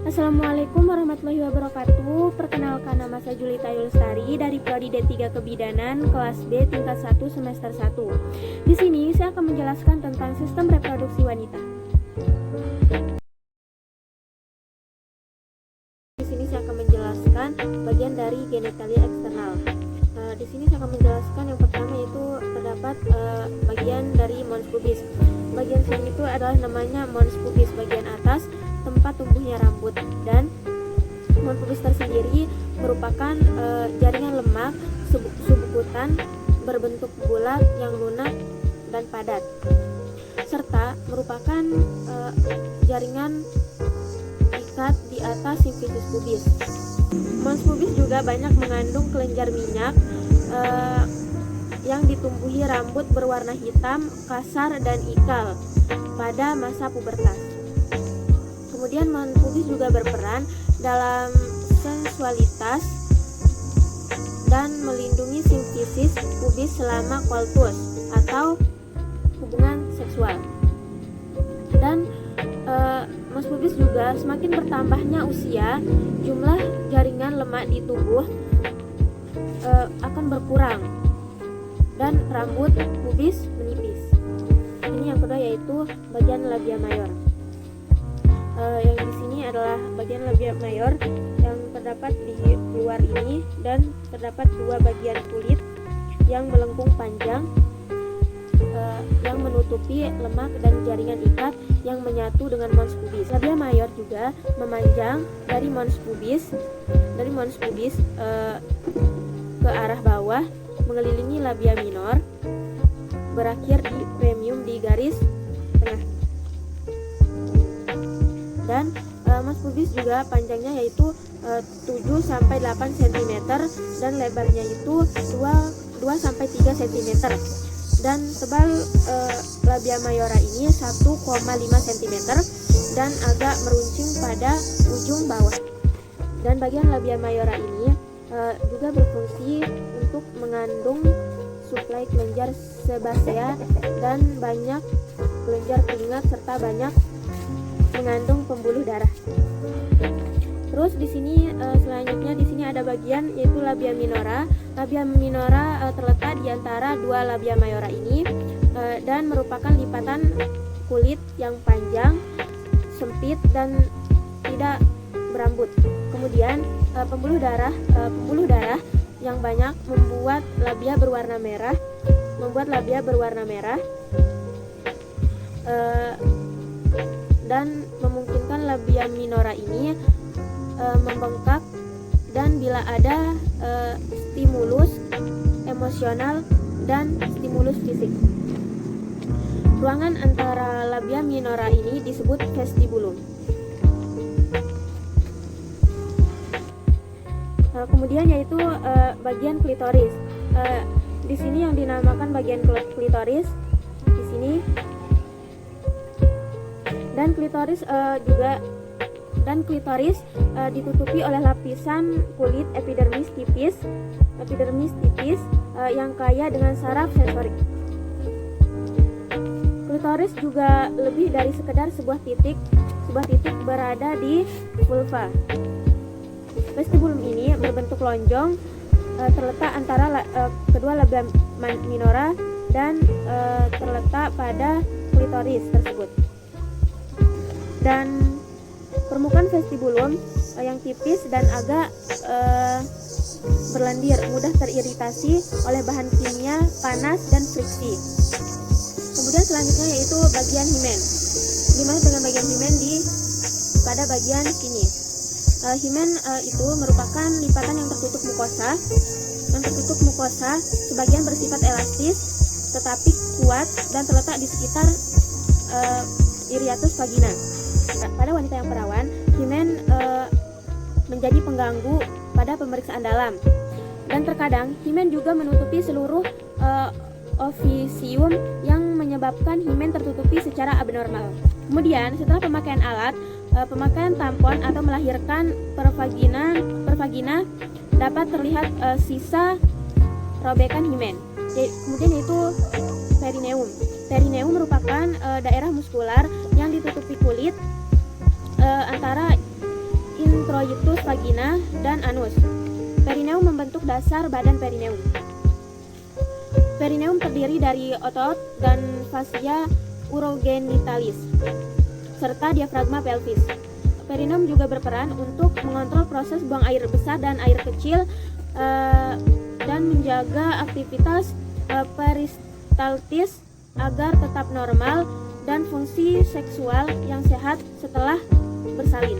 Assalamualaikum warahmatullahi wabarakatuh. Perkenalkan, nama saya Julita Yulstari dari Prodi D3 Kebidanan kelas B tingkat 1 semester 1. Di sini saya akan menjelaskan tentang sistem reproduksi wanita. Di sini saya akan menjelaskan bagian dari genitalia eksternal. Di sini saya akan menjelaskan yang pertama yaitu terdapat bagian dari mons pubis. Bagian sini itu adalah namanya mons pubis, bagian atas tempat tumbuhnya rambut, dan mons pubis tersendiri merupakan jaringan lemak subkutan berbentuk bulat yang lunak dan padat, serta merupakan jaringan ikat di atas simfisis pubis. Mons pubis juga banyak mengandung kelenjar minyak yang ditumbuhi rambut berwarna hitam, kasar, dan ikal pada masa pubertas. Kemudian mons pubis juga berperan dalam sensualitas dan melindungi simfisis pubis selama koitus atau hubungan seksual. Dan mons pubis juga semakin bertambahnya usia, jumlah jaringan lemak di tubuh akan berkurang dan rambut pubis menipis. Ini yang kedua yaitu bagian labia mayor. Yang di sini adalah bagian labia mayor yang terdapat di luar ini, dan terdapat dua bagian kulit yang melengkung panjang yang menutupi lemak dan jaringan ikat yang menyatu dengan mons pubis. Labia mayor juga memanjang dari mons pubis ke arah bawah, mengelilingi labia minor, berakhir di premium di garis tengah. Dan mons pubis juga panjangnya yaitu 7-8 cm dan lebarnya itu 2-3 cm, dan tebal labia mayora ini 1,5 cm dan agak meruncing pada ujung bawah. Dan bagian labia mayora ini juga berfungsi untuk mengandung suplai kelenjar sebasea dan banyak kelenjar keringat, serta banyak mengandung pembuluh darah. Terus di sini selanjutnya di sini ada bagian yaitu labia minora. Labia minora terletak di antara dua labia mayora ini dan merupakan lipatan kulit yang panjang, sempit, dan tidak berambut. Kemudian pembuluh darah yang banyak membuat labia berwarna merah, dan memungkinkan labia minora ini membengkak, dan bila ada stimulus emosional dan stimulus fisik. Ruangan antara labia minora ini disebut vestibulum. Kemudian yaitu bagian klitoris. Di sini yang dinamakan bagian klitoris di sini. Dan klitoris ditutupi oleh lapisan kulit epidermis tipis yang kaya dengan saraf sensorik. Klitoris juga lebih dari sekedar sebuah titik berada di vulva. Vestibulum ini berbentuk lonjong, terletak antara kedua labia minora dan terletak pada klitoris tersebut. Dan permukaan vestibulum yang tipis dan agak berlendir, mudah teriritasi oleh bahan kimia, panas, dan friksi. Kemudian selanjutnya yaitu bagian himen. Gimana dengan bagian himen pada bagian sini? Himen itu merupakan lipatan yang tertutup mukosa. Sebagian bersifat elastis tetapi kuat dan terletak di sekitar iriatus vagina. Pada wanita yang perawan, himen menjadi pengganggu pada pemeriksaan dalam, dan terkadang himen juga menutupi seluruh ofisium yang menyebabkan himen tertutupi secara abnormal. Kemudian setelah pemakaian alat, pemakaian tampon atau melahirkan per vagina dapat terlihat sisa robekan himen. Kemudian yaitu perineum. Perineum merupakan daerah muskular yang ditutupi kulit antara introitus vagina, dan anus. Perineum membentuk dasar badan perineum. Perineum terdiri dari otot dan fascia urogenitalis serta diafragma pelvis. Perineum juga berperan untuk mengontrol proses buang air besar dan air kecil dan menjaga aktivitas peristaltis agar tetap normal dan fungsi seksual yang sehat setelah bersalin.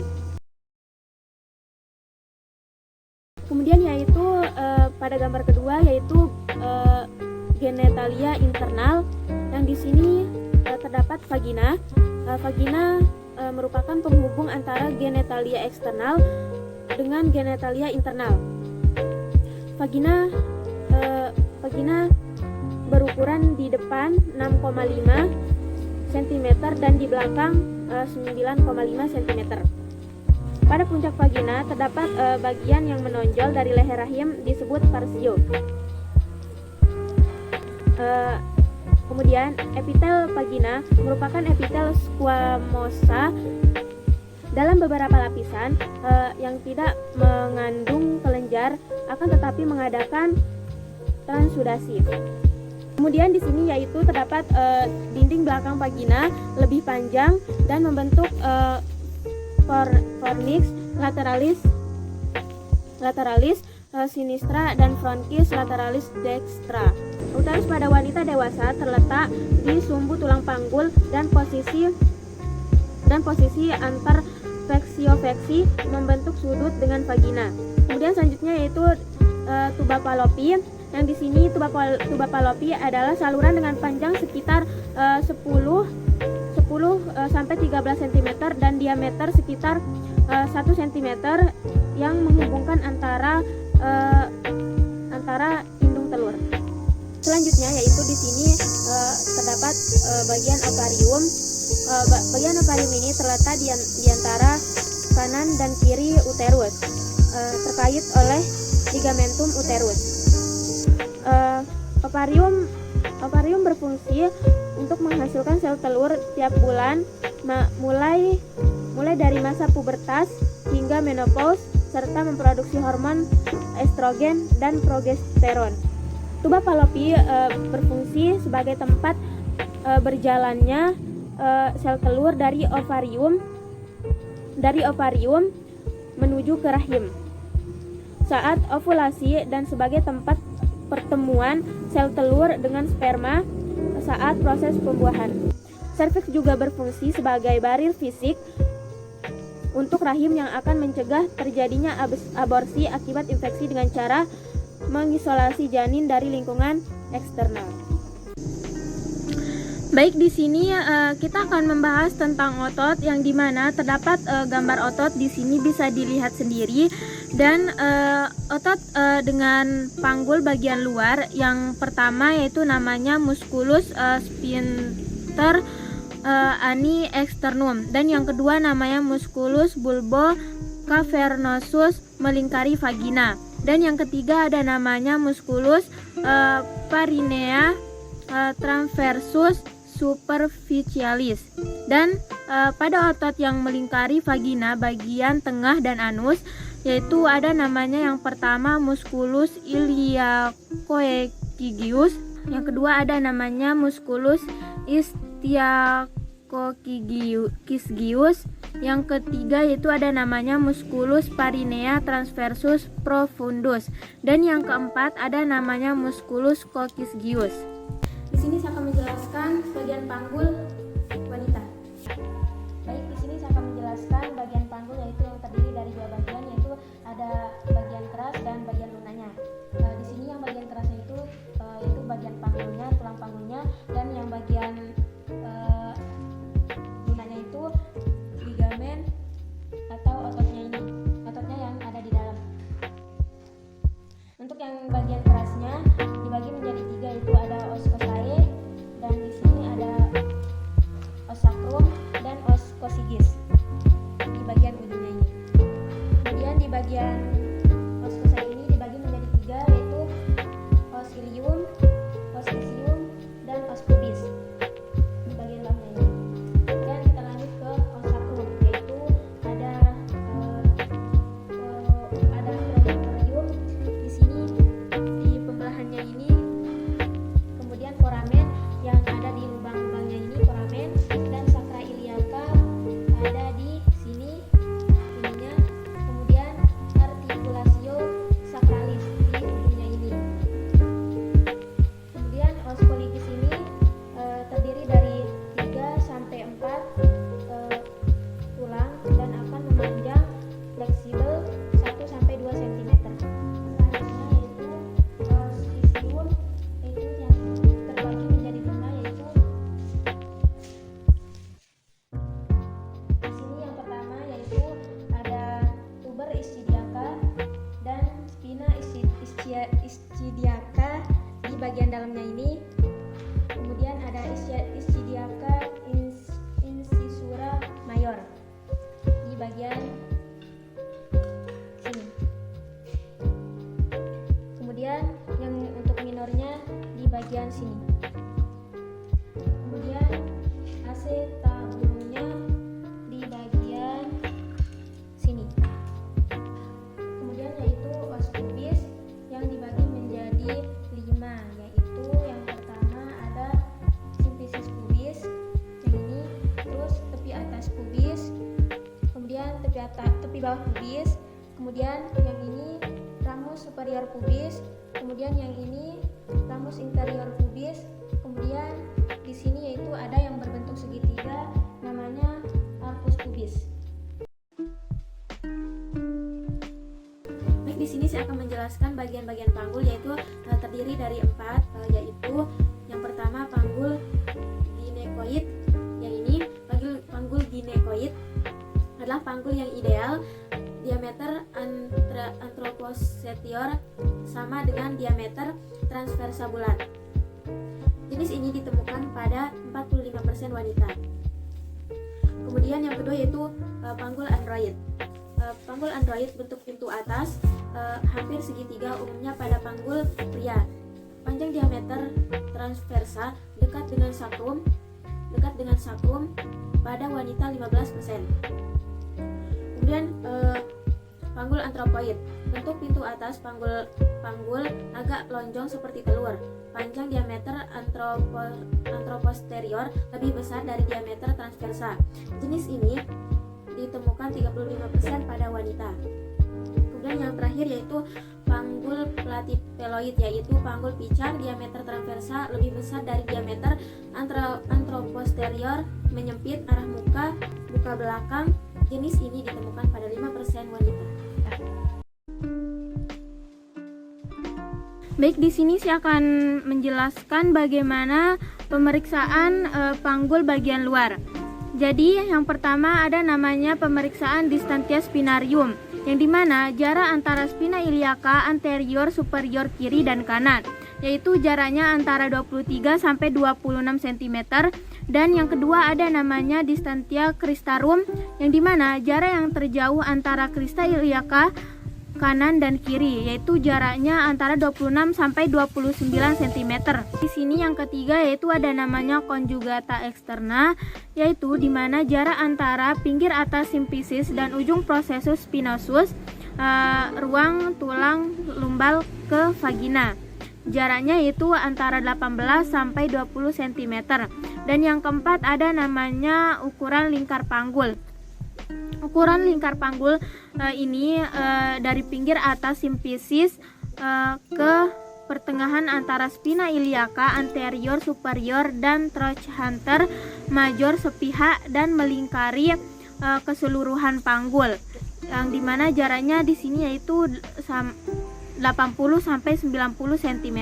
Kemudian yaitu pada gambar kedua yaitu genitalia internal, yang di sini terdapat vagina. Vagina merupakan penghubung antara genitalia eksternal dengan genitalia internal. Vagina berukuran di depan 6,5 cm dan di belakang 9,5 cm. Pada puncak vagina terdapat bagian yang menonjol dari leher rahim disebut varsio. Kemudian epitel vagina merupakan epitel squamosa dalam beberapa lapisan yang tidak mengandung kelenjar, akan tetapi mengadakan transudasi. Kemudian di sini yaitu terdapat dinding belakang vagina lebih panjang dan membentuk fornix lateralis sinistra dan frontis lateralis dextra. Uterus pada wanita dewasa terletak di sumbu tulang panggul dan posisi antar veksio-veksi membentuk sudut dengan vagina. Kemudian selanjutnya yaitu tuba Fallopi. Yang di sini tuba Fallopi adalah saluran dengan panjang sekitar 10 sampai 13 cm dan diameter sekitar 1 cm yang menghubungkan antara indung telur. Selanjutnya yaitu di sini terdapat bagian ovarium. Bagian ovarium ini terletak di antara kanan dan kiri uterus, terkait oleh ligamentum uterus. Ovarium berfungsi untuk menghasilkan sel telur tiap bulan, mulai dari masa pubertas hingga menopause, serta memproduksi hormon estrogen dan progesteron. Tuba Fallopi berfungsi sebagai tempat berjalannya sel telur dari ovarium menuju ke rahim saat ovulasi dan sebagai tempat pertemuan sel telur dengan sperma saat proses pembuahan. Serviks juga berfungsi sebagai barir fisik untuk rahim yang akan mencegah terjadinya aborsi akibat infeksi dengan cara mengisolasi janin dari lingkungan eksternal. Baik, di sini kita akan membahas tentang otot, yang dimana terdapat gambar otot di sini bisa dilihat sendiri, dan otot dengan panggul bagian luar yang pertama yaitu namanya musculus sphincter ani externum, dan yang kedua namanya musculus bulbo cavernosus melingkari vagina, dan yang ketiga ada namanya musculus parinea transversus superficialis. Dan pada otot yang melingkari vagina bagian tengah dan anus yaitu ada namanya yang pertama musculus iliacoecygeus, yang kedua ada namanya musculus istiacocygeus, yang ketiga yaitu ada namanya musculus parinea transversus profundus, dan yang keempat ada namanya musculus coccygeus. Di sini saya akan menjelaskan bagian panggul wanita. Baik, di sini saya akan menjelaskan bagian panggul yaitu yang terdiri dari dua bagian, yaitu ada bagian keras dan bagian lunanya. Di sini yang bagian kerasnya itu yaitu bagian panggulnya, tulang panggulnya, dan yang bagian lunanya itu ligamen atau ototnya ini, ototnya yang ada di dalam. Untuk yang bagian kerasnya dibagi menjadi tiga, yaitu ada os cosae, dan di sini ada os sacrum dan os coccygeus di bagian ujungnya ini. Kemudian di bagian os cosae ini dibagi menjadi tiga, yaitu os ilium, os isium, dan os pubis di bagian bawahnya ini. Dan kita lanjut ke os sacrum, yaitu ada fleksibel 1-2 cm. Selanjutnya yaitu stisium, yaitu yang terbagi menjadi 5, yaitu di sini yang pertama yaitu ada tuber istidiaca dan spina istidiaca di bagian dalamnya ini. Kemudian ada istidiaca incisura mayor di bagian sini. Kemudian yang untuk minornya di bagian sini. Kemudian acetabulumnya di bagian sini. Kemudian yaitu os pubis yang dibagi menjadi 5, yaitu yang pertama ada simfisis pubis yang ini, terus tepi atas pubis, kemudian tepi bawah pubis, kemudian yang ini ramus superior pubis, kemudian yang ini ramus inferior pubis, kemudian di sini yaitu ada yang berbentuk segitiga namanya arcus pubis. Baik, di sini saya akan menjelaskan bagian-bagian panggul, yaitu terdiri dari 4, yaitu yang pertama panggul ginekoid. Yang ini panggul ginekoid adalah panggul yang ideal, diameter antroposterior sama dengan diameter transversa bulat. Jenis ini ditemukan pada 45% wanita. Kemudian yang kedua yaitu panggul android. Panggul android bentuk pintu atas hampir segitiga, umumnya pada panggul pria. Panjang diameter transversa dekat dengan sakrum pada wanita 15%. Kemudian panggul antropoid, bentuk pintu atas panggul agak lonjong seperti telur. Panjang diameter antroposterior lebih besar dari diameter transversa. Jenis ini ditemukan 35% pada wanita. Kemudian yang terakhir yaitu panggul platypeloid, yaitu panggul picar, diameter transversa lebih besar dari diameter antroposterior, menyempit arah muka belakang. Jenis ini ditemukan pada 5% wanita. Baik, di sini saya akan menjelaskan bagaimana pemeriksaan panggul bagian luar. Jadi yang pertama ada namanya pemeriksaan distantia spinarium, yang dimana jarak antara spina iliaca anterior superior kiri dan kanan, yaitu jaraknya antara 23-26 cm. Dan yang kedua ada namanya distantia cristarum, yang dimana jarak yang terjauh antara crista iliaca kanan dan kiri, yaitu jaraknya antara 26-29 cm. Di sini yang ketiga yaitu ada namanya conjugata externa, yaitu dimana jarak antara pinggir atas simfisis dan ujung processus spinosus, ruang tulang lumbal ke vagina. Jaraknya itu antara 18-20 cm. Dan yang keempat ada namanya ukuran lingkar panggul. Ukuran lingkar panggul ini dari pinggir atas simfisis ke pertengahan antara spina iliaca anterior superior dan trochanter major sepihak dan melingkari keseluruhan panggul, yang dimana jaraknya di sini yaitu 80-90 cm.